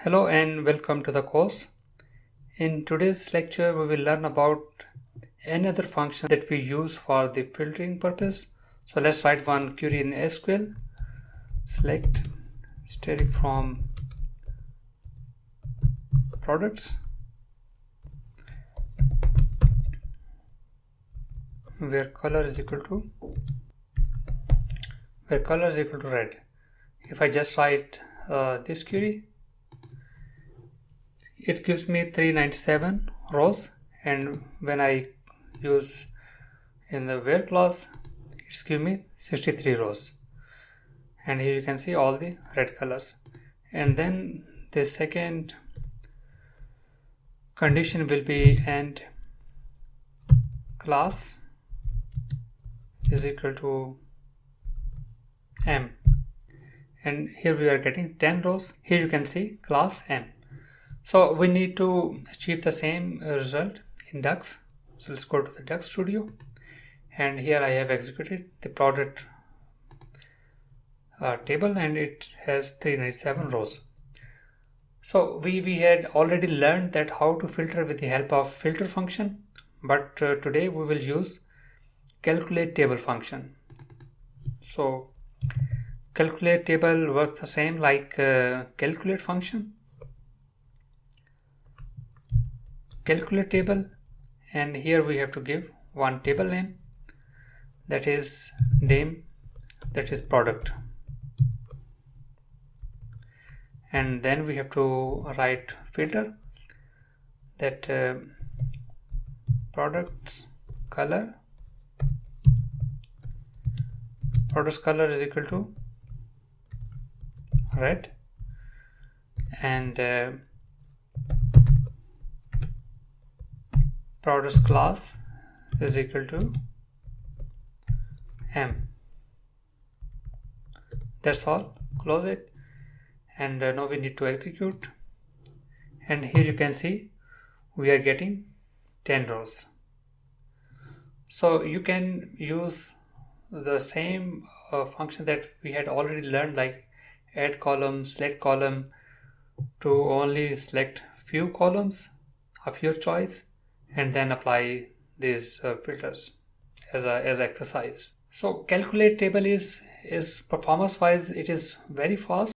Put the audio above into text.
Hello and welcome to the course. In today's lecture, we will learn about another function that we use for the filtering purpose. So let's write one query in SQL. Select static from products where color is equal to red. If I just write this query, it gives me 397 rows, and when I use in the where clause, it's give me 63 rows, and here you can see all the red colors. And then the second condition will be and class is equal to m, and here we are getting 10 rows. Here you can see class m. So we need to achieve the same result in DUX. So let's go to the DUX Studio, and here I have executed the product table, and it has 397 rows. So we had already learned that how to filter with the help of filter function, but today we will use calculate-table function. So calculate-table works the same like calculate function. Calculate-table, and here we have to give one table name, that is name, that is product, and then we have to write filter, that products color is equal to red, and products class is equal to m. That's all. Close it, and now we need to execute, and here you can see we are getting 10 rows. So you can use the same function that we had already learned, like add column, select column, to only select few columns of your choice and then apply these filters as exercise. So calculate table is performance wise, it is very fast.